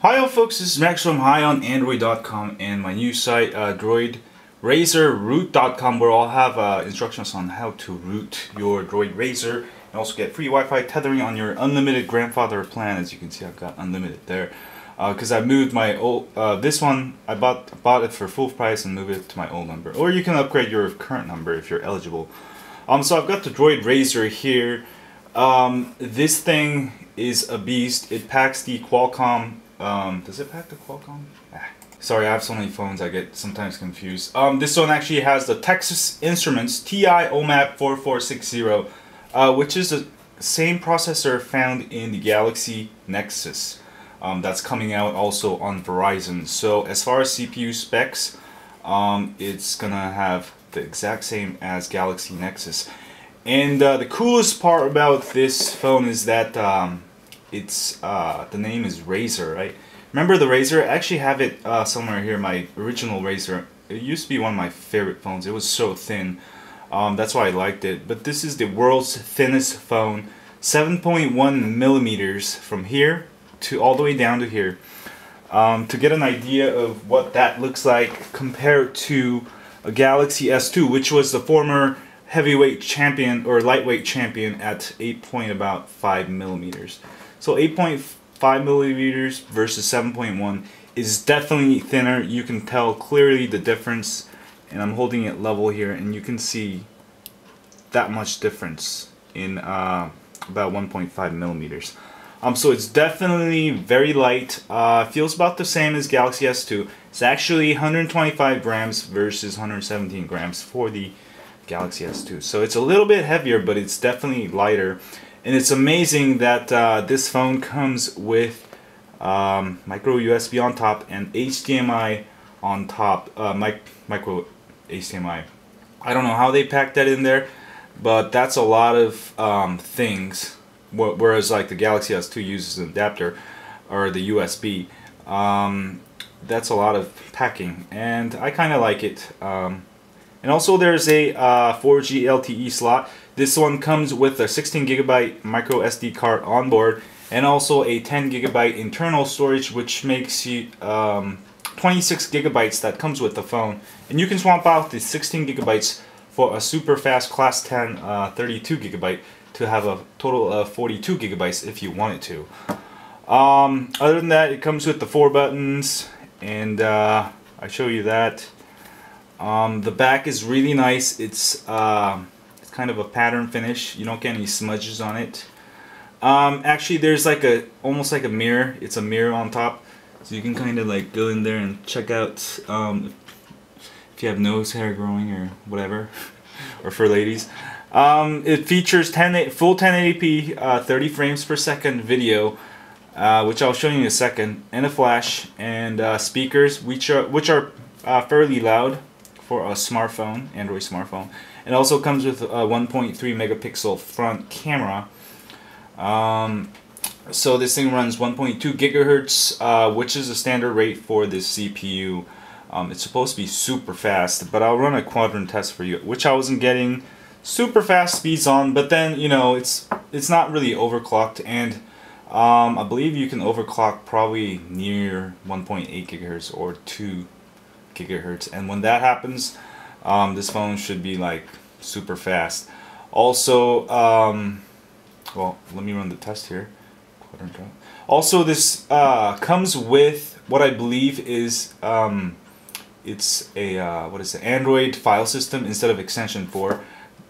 Hi all folks, this is Max from HiOnAndroid.com and my new site Droid Razr Root.com, where I'll have instructions on how to root your Droid Razr and also get free Wi-Fi tethering on your unlimited grandfather plan. As you can see, I've got unlimited there because I moved my old this one. I bought it for full price and moved it to my old number, or you can upgrade your current number if you're eligible. So I've got the Droid Razr here. This thing is a beast. It packs the Qualcomm. Does it pack the Qualcomm? Sorry, I have so many phones, I get sometimes confused. This one actually has the Texas Instruments TI OMAP 4460, which is the same processor found in the Galaxy Nexus. That's coming out also on Verizon. So as far as CPU specs, it's gonna have the exact same as Galaxy Nexus. And the coolest part about this phone is that the name is Razr, right? Remember the Razr? I actually have it somewhere here, my original Razr. It used to be one of my favorite phones. It was so thin. That's why I liked it. But this is the world's thinnest phone, 7.1 millimeters from here to all the way down to here. To get an idea of what that looks like compared to a Galaxy S2, which was the former heavyweight champion or lightweight champion at 8.5 millimeters. So 8.5 millimeters versus 7.1 is definitely thinner. You can tell clearly the difference, and I'm holding it level here, and you can see that much difference in about 1.5 millimeters. So it's definitely very light. Feels about the same as Galaxy S2. It's actually 125 grams versus 117 grams for the Galaxy S2. So it's a little bit heavier, but it's definitely lighter. And it's amazing that this phone comes with micro USB on top and HDMI on top, micro HDMI. I don't know how they packed that in there, but that's a lot of things. Whereas like the Galaxy S2 uses an adapter or the USB, that's a lot of packing, and I kind of like it. And also there's a 4G LTE slot. This one comes with a 16 gigabyte micro SD card on board, and also a 10 gigabyte internal storage, which makes you 26 gigabytes that comes with the phone. And you can swap out the 16 gigabytes for a super fast class 10 32 gigabyte to have a total of 42 gigabytes if you wanted to. Other than that, it comes with the 4 buttons, and I show you that. The back is really nice. It's kind of a pattern finish. You don't get any smudges on it. Actually, there's like almost like a mirror. It's a mirror on top, so you can kind of like go in there and check out if you have nose hair growing or whatever, or for ladies. It features full 1080p 30 frames per second video, which I'll show you in a second, and a flash, and speakers which are fairly loud for a smartphone, Android smartphone. It also comes with a 1.3 megapixel front camera. So this thing runs 1.2 gigahertz, which is the standard rate for this CPU. It's supposed to be super fast, but I'll run a quadrant test for you, which I wasn't getting super fast speeds on. But then, you know, it's not really overclocked, and I believe you can overclock probably near 1.8 gigahertz or 2 gigahertz, and when that happens, this phone should be like super fast. Also, well, let me run the test here. Also, this comes with what I believe is it's a what is it, Android file system instead of extension 4.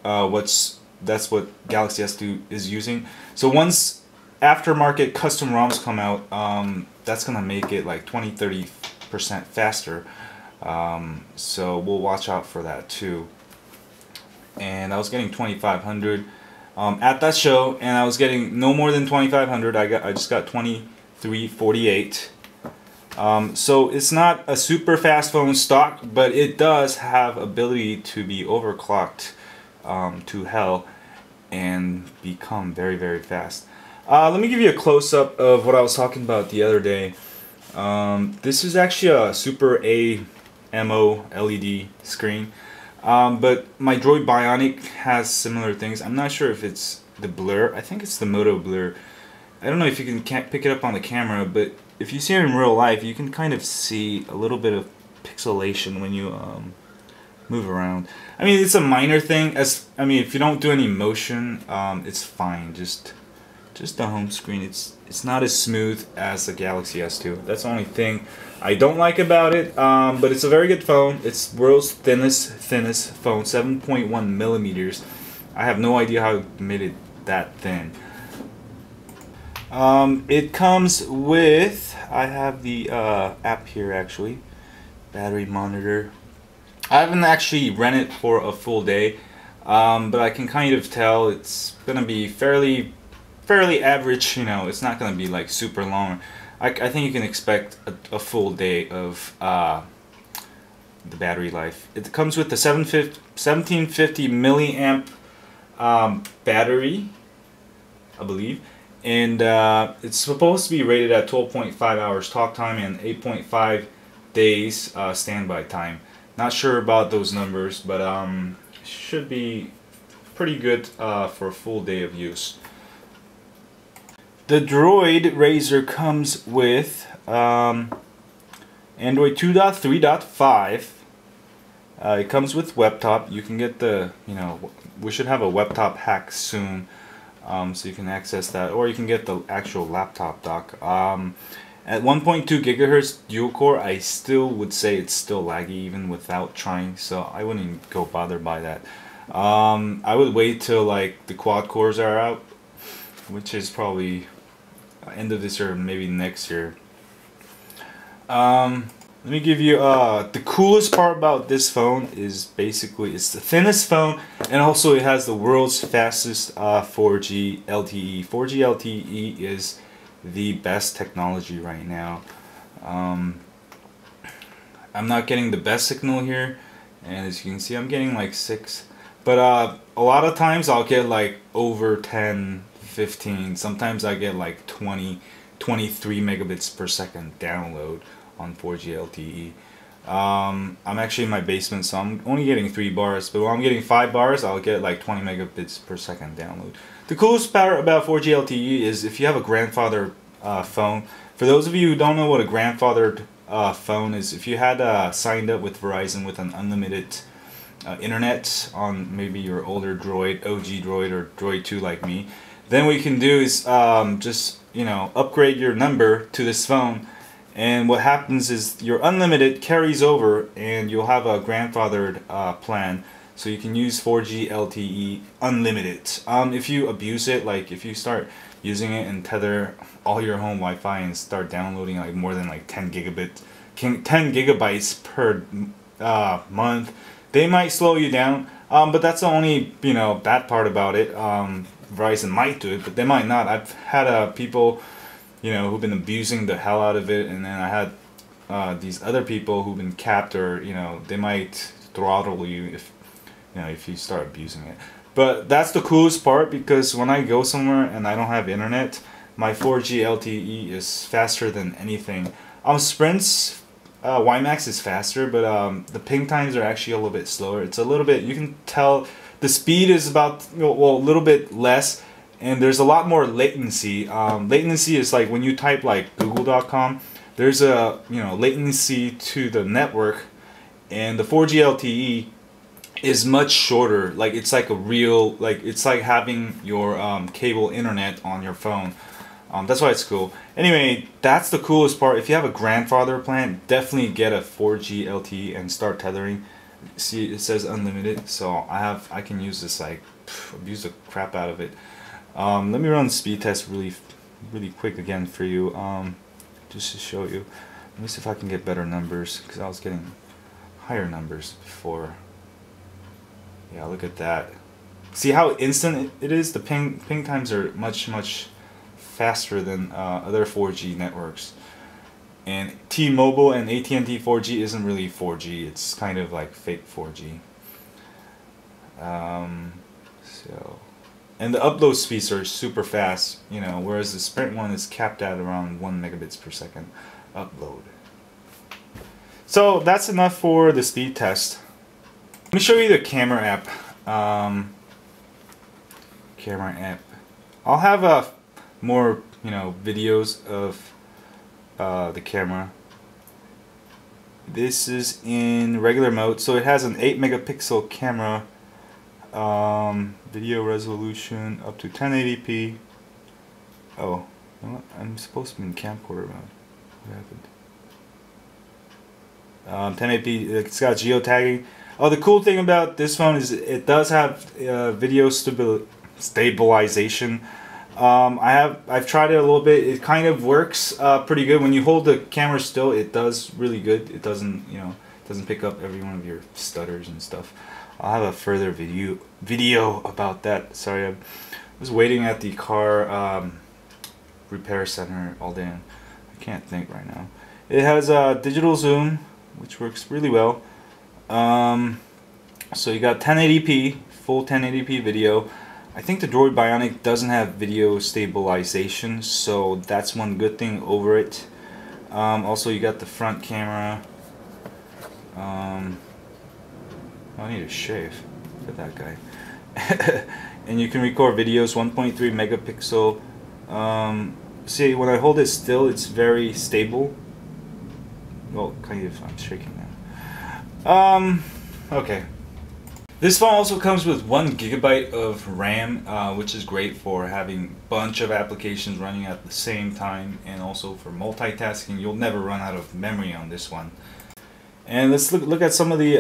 That's what Galaxy S2 is using. So once aftermarket custom ROMs come out, that's gonna make it like 20-30% faster. So we'll watch out for that too. And I was getting 2500 at that show, and I was getting no more than 2500. I just got 2348. So it's not a super fast phone stock, but it does have ability to be overclocked to hell and become very, very fast. Let me give you a close-up of what I was talking about the other day. This is actually a Super AMO LED screen, but my Droid Bionic has similar things. I'm not sure if it's the blur. I think it's the Moto blur. I don't know if you can pick it up on the camera, but if you see it in real life, you can kind of see a little bit of pixelation when you move around. I mean, it's a minor thing. If you don't do any motion, it's fine. Just the home screen. It's not as smooth as the Galaxy S2. That's the only thing I don't like about it. But it's a very good phone. It's world's thinnest phone, 7.1 millimeters. I have no idea how it made it that thin. It comes with, I have the app here actually, battery monitor. I haven't actually ran it for a full day, but I can kind of tell it's gonna be fairly average. You know, it's not gonna be like super long. I think you can expect a full day of the battery life. It comes with the 1750 milliamp battery, I believe, and it's supposed to be rated at 12.5 hours talk time and 8.5 days standby time. Not sure about those numbers, but should be pretty good for a full day of use. The Droid Razr comes with Android 2.3.5. It comes with WebTop. You can get the, we should have a WebTop hack soon, so you can access that, or you can get the actual laptop dock. At 1.2 gigahertz dual core, I still would say it's still laggy even without trying, so I wouldn't go bother by that. I would wait till like the quad cores are out, which is probably end of this year, maybe next year. Let me give you the coolest part about this phone is basically it's the thinnest phone, and also it has the world's fastest 4G LTE. 4G LTE is the best technology right now. I'm not getting the best signal here, and as you can see I'm getting like 6, but a lot of times I'll get like over 10, 15, sometimes I get like 20, 23 megabits per second download on 4G LTE. I'm actually in my basement, so I'm only getting 3 bars, but when I'm getting 5 bars I'll get like 20 megabits per second download. The coolest part about 4G LTE is if you have a grandfathered phone. For those of you who don't know what a grandfathered phone is, if you had signed up with Verizon with an unlimited internet on maybe your older Droid, OG Droid, or Droid 2 like me, then what you can do is just upgrade your number to this phone, and what happens is your unlimited carries over and you'll have a grandfathered plan. So you can use 4G LTE unlimited. If you abuse it, like if you start using it and tether all your home Wi-Fi and start downloading like more than like 10 gigabytes per month, they might slow you down. But that's the only bad part about it. Verizon might do it, but they might not. I've had people who've been abusing the hell out of it, and then I had these other people who've been capped, or they might throttle you if you start abusing it. But that's the coolest part, because when I go somewhere and I don't have internet, my 4G LTE is faster than anything. Sprint's WiMAX is faster, but the ping times are actually a little bit slower. It's a little bit, you can tell the speed is about, a little bit less, and there's a lot more latency. Latency is like when you type like google.com, there's a latency to the network, and the 4G LTE is much shorter. Like it's like a real, it's like having your cable internet on your phone. That's why it's cool. Anyway, that's the coolest part. If you have a grandfather plan, definitely get a 4G LTE and start tethering. See, it says unlimited, so I can use this, like abuse the crap out of it. Let me run the speed test really quick again for you, just to show you. Let me see if I can get better numbers, because I was getting higher numbers before. Yeah, look at that. See how instant it is? The ping times are much faster than other 4G networks. And T-Mobile and AT&T 4G isn't really 4G. It's kind of like fake 4G. And the upload speeds are super fast, whereas the Sprint one is capped at around 1 megabits per second upload. So that's enough for the speed test. Let me show you the camera app. I'll have more videos of the camera. This is in regular mode, so it has an 8 megapixel camera, video resolution up to 1080p. Oh, you know what? I'm supposed to be in camcorder mode. What happened? 1080p. It's got geotagging. Oh, the cool thing about this phone is it does have video stabilization. I've tried it a little bit. It kind of works pretty good when you hold the camera still. It does really good. It doesn't, you know, doesn't pick up every one of your stutters and stuff. I'll have a further video about that. Sorry, I was waiting at the car repair center all day. I can't think right now. It has digital zoom, which works really well. So you got 1080p, full 1080p video. I think the Droid Bionic doesn't have video stabilization, so that's one good thing over it. Also, you got the front camera. I need a shave for that guy. And you can record videos, 1.3 megapixel. See, when I hold it still, it's very stable. Well, kind of, I'm shaking now. Okay. This phone also comes with 1 GB of RAM, which is great for having a bunch of applications running at the same time, and also for multitasking. You'll never run out of memory on this one. And let's look at some of the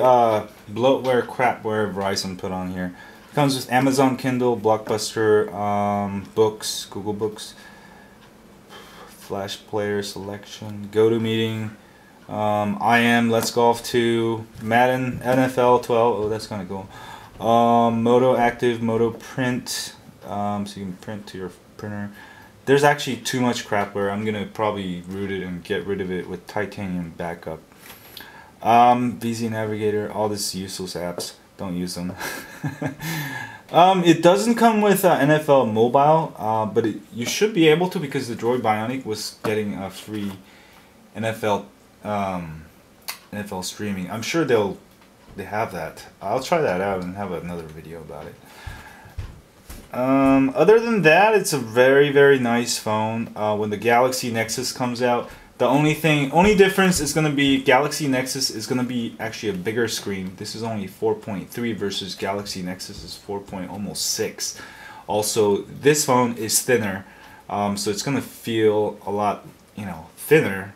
bloatware, crapware Verizon put on here. It comes with Amazon Kindle, Blockbuster, Books, Google Books, Flash Player Selection, GoToMeeting, Let's Golf 2, Madden, NFL 12, oh that's kind of cool, Moto Active, Moto Print, so you can print to your printer. There's actually too much crapware. I'm going to probably root it and get rid of it with titanium backup. VZ Navigator, all these useless apps, don't use them. It doesn't come with NFL Mobile, but you should be able to, because the Droid Bionic was getting a free NFL streaming. I'm sure they have that. I'll try that out and have another video about it. Other than that, it's a very, very nice phone. When the Galaxy Nexus comes out, the only difference is going to be Galaxy Nexus is going to be actually a bigger screen. This is only 4.3 versus Galaxy Nexus is 4.6. Also, this phone is thinner, so it's going to feel a lot, you know, thinner.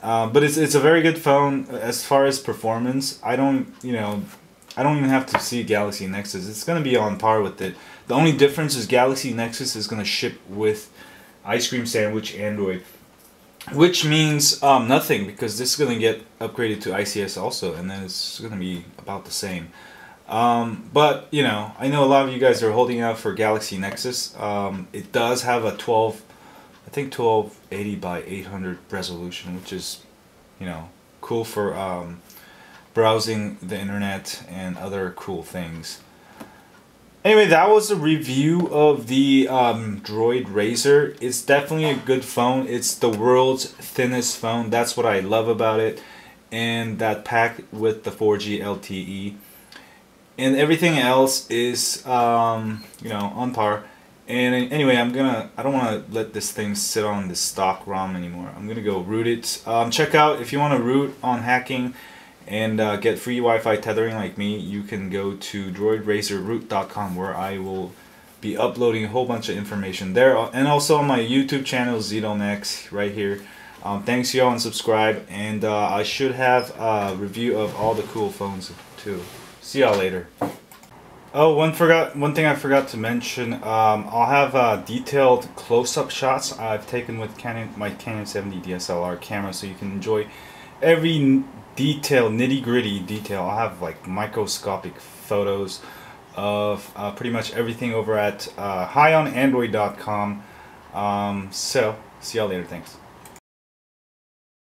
But it's a very good phone as far as performance. I don't even have to see Galaxy Nexus. It's going to be on par with it. The only difference is Galaxy Nexus is going to ship with Ice Cream Sandwich Android, which means nothing, because this is going to get upgraded to ICS also, and then it's going to be about the same. But you know, I know a lot of you guys are holding out for Galaxy Nexus. It does have a 1280 by 800 resolution, which is, you know, cool for browsing the internet and other cool things. Anyway, that was a review of the Droid Razr. It's definitely a good phone. It's the world's thinnest phone. That's what I love about it. And that pack with the 4G LTE. And everything else is, you know, on par. And anyway, I don't want to let this thing sit on the stock ROM anymore. I'm going to go root it. Check out, if you want to root on hacking and get free Wi-Fi tethering like me, you can go to droidrazrroot.com, where I will be uploading a whole bunch of information there, and also on my YouTube channel, ZitoMax, right here. Thanks y'all, and subscribe, and I should have a review of all the cool phones too. See y'all later. Oh, one thing I forgot to mention. I'll have detailed close-up shots I've taken with my Canon 70 DSLR camera, so you can enjoy every detail, nitty-gritty detail. I'll have like microscopic photos of pretty much everything over at highonandroid.com. So see y'all later. Thanks.